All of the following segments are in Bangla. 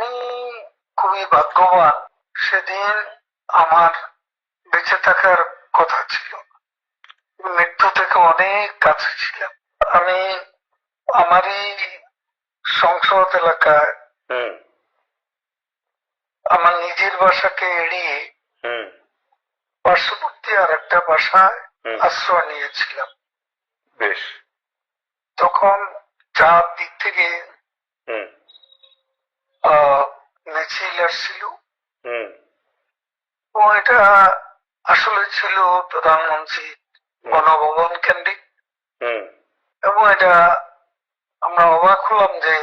আমি খুবই ভাগ্যবান, সেদিন আমার বেঁচে থাকার কথা ছিল, মৃত্যু থেকে অনেক কাছে ছিলাম। আমি আমারই সংসদ এলাকায় আমার নিজের বাসাকে এড়িয়ে পার্শ্ববর্তী আর একটা বাসায় আশ্রয় নিয়েছিলাম। বেশ। তখন চারদিক থেকে মিছিল আসছিল, এবং এটা আসলে ছিল প্রধানমন্ত্রী গণভবন কেন্দ্রিক, এবং এটা আমরা অবাক হলাম যে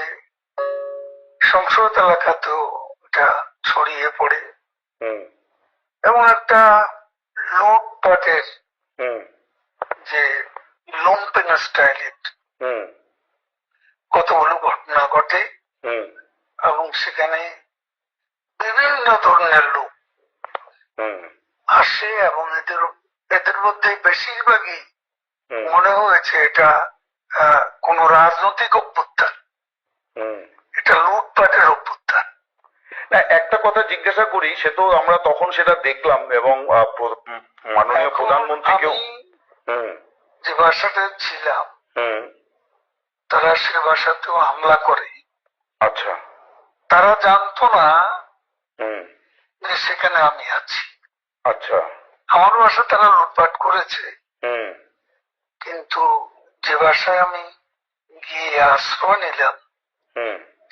সংসদ এলাকাতেও এটা ছড়িয়ে পড়ে, এবং একটা লুটপাটের যে লুম্পেন স্টাইলের কতগুলো ঘটনা ঘটে, এবং সেখানে বিভিন্ন ধরনের লোক আসে, এবং এদের মধ্যে বেশিরভাগই মনে হয়েছে এটা কোন রাজনৈতিক অভ্যুত্থান, এটা লুটপাটের অভ্যুত্থান। না, একটা কথা জিজ্ঞাসা করি, সে তো আমরা তখন সেটা দেখলাম এবং মাননীয় প্রধানমন্ত্রীকেও যে বাসাতে ছিলাম তারা সে বাসাতেও হামলা করে। আচ্ছা। তারা জানতো না যে সেখানে আমি আছি। আচ্ছা। আমার বাসা তারা লুটপাট করেছে, কিন্তু যে বাসায় আমি গিয়ে আশ্রয় নিলাম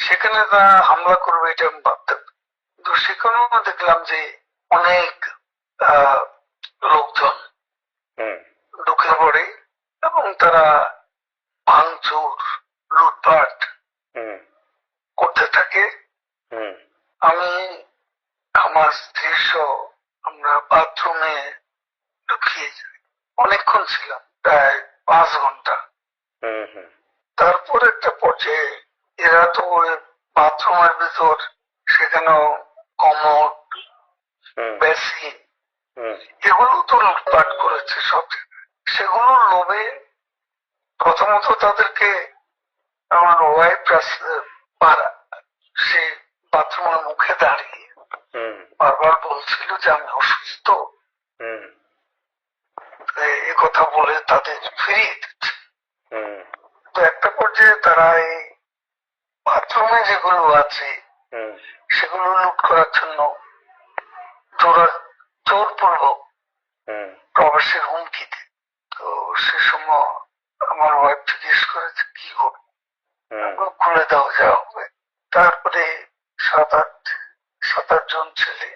সেখানে তারা হামলা করবে এটা আমি ভাবতাম, কিন্তু সেখানেও দেখলাম যে অনেক লোকজন ঢুকে পড়ে এবং তারা ভাঙচুর লুটপাট করতে থাকে। আমি আমার স্ত্রী সহ আমরা বাথরুমে ঢুকিয়ে যাই, অনেকক্ষণ ছিলাম, প্রায় 5 ঘন্টা। তারপর একটা পর্যায়ে এরা তো ওই বাথরুমের ভিতর সেখানেও কমোড, বেসিন এগুলো তো লুটপাট করেছে সব জায়গায়। সেগুলোর লোভে প্রথমত তাদেরকে আমার ওয়াইফ সে বাথরুমের মুখে দাঁড়িয়ে বারবার বলছিল যে আমি অসুস্থ, এ কথা বলে তাদের ফিরিয়ে দিচ্ছে। তো একটা পর্যায়ে তারা এই বাথরুমে যেগুলো আছে সেগুলো লুট করার জন্য জোরপূর্বক প্রবেশের হুমকি দেয়। তো সে সময় আমার ওয়াইফ জিজ্ঞেস করেছে কি হবে, খুলে দাও যা হবে। তারপরে 7-8 জন ছেলে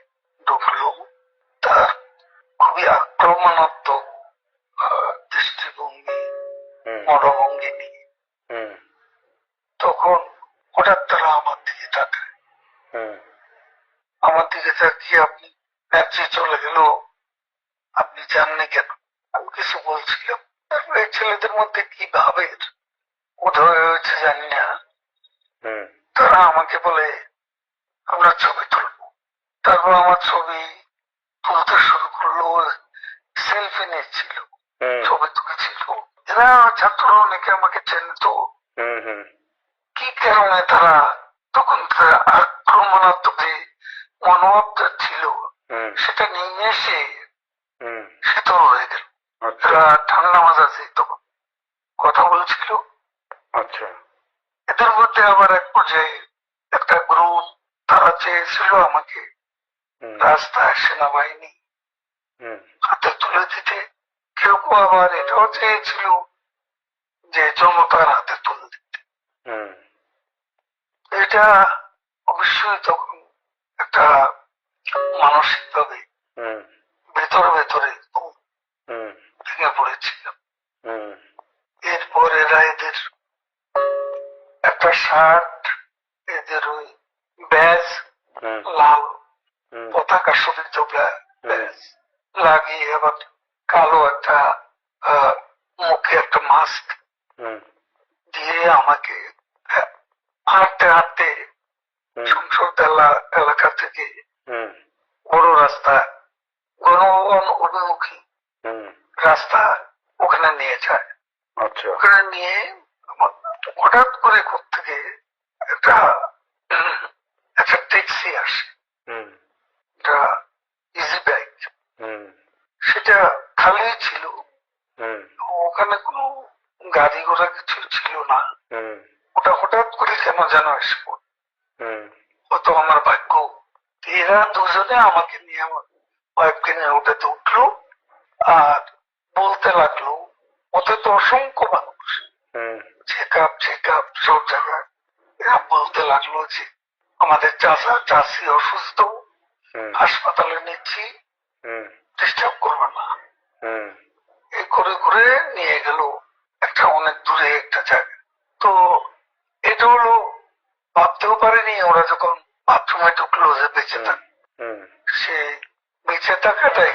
ঢুকলো, তার খুবই আক্রমণাত্মক দৃষ্টিভঙ্গি মনোভঙ্গি নিয়ে। তখন হঠাৎ তারা আমার দিকে তাকায়, আমার দিকে তাকিয়ে আপনি রাত্রে চলে গেল, আপনি জাননি কেন? আমি কিছু বলছিলাম। তারপরে ছেলেদের মধ্যে কি ভাবের উদয় হয়েছে জানি না, তারা আমাকে বলে আমরা ছবি তুলবো। তারপর আমার ছবি তুলতে শুরু করলো, সেলফি নিচ্ছিল, ছবি তুলেছিল। এরা ছাত্র অনেকে আমাকে চেনত, কি কারণে তারা তখন আক্রমণাত্মক যে মনোভাবটা ছিল সেটা নিয়ে এসে শীতল হয়ে গেল। তারা ঠান্ডা মাজাজে তখন কথা বলছিল। আচ্ছা। এদের মধ্যে আবার এক পর্যায়ে একটা গ্রুপ তারা চেয়েছিল আমাকে রাস্তায় সেনাবাহিনী হাতে তুলে দিতে, কেউ কেউ আবার এটাও চেয়েছিল যে জনতার হাতে তুলে দিতে। এটা অবশ্যই তখন একটা মানসিক ভাবে ভেতরে ভেতরে ভেঙে পড়েছিলাম। এরপর এরা এদের একটা শার্ট, এদের ওই ব্যাজ, লাল পতাকা শোভিত ব্যাজ লাগিয়ে আবার কালো একটা মুখে একটা মাস্ক দিয়ে আমাকে হাঁটতে হাঁটতে সংসদ এলাকা থেকে বড় রাস্তা গণভবন অভিমুখী রাস্তা ওখানে নিয়ে যায়। ওখানে নিয়ে হঠাৎ করে থেকে একটা আসে, হুম এটা ইজি বাইক, হুম সেটা খালি ছিল, হুম ওখানে কোনো গাড়ি ঘোড়া কিছু ছিল না। হুম ওটা হঠাৎ করে কেন যেন এসে পড়ল। হুম হয়তো আমার ভাগ্য। এরা দুজনে আমাকে নিয়ে, আমার ওয়াইফকে নিয়ে ওটাতে উঠলো আর বলতে লাগলো, ওতে তো অসংখ্য মানুষ, হুম চেক আপ সব জায়গায়। এরা বলতে লাগলো যে আমাদের চাচা চাচি অসুস্থ, হুম হাসপাতালে নিচ্ছি, হুম ডিস্টার্ব করবে না। হুম এই করে করে নিয়ে গেল একটা অনেক দূরে একটা জায়গা। তো এটা হলো, ভাবতেও পারেনি ওরা যখন বাথরুমে ঢুকলো যে বেঁচে হুম থাক, হুম সে বেঁচে থাকাটাই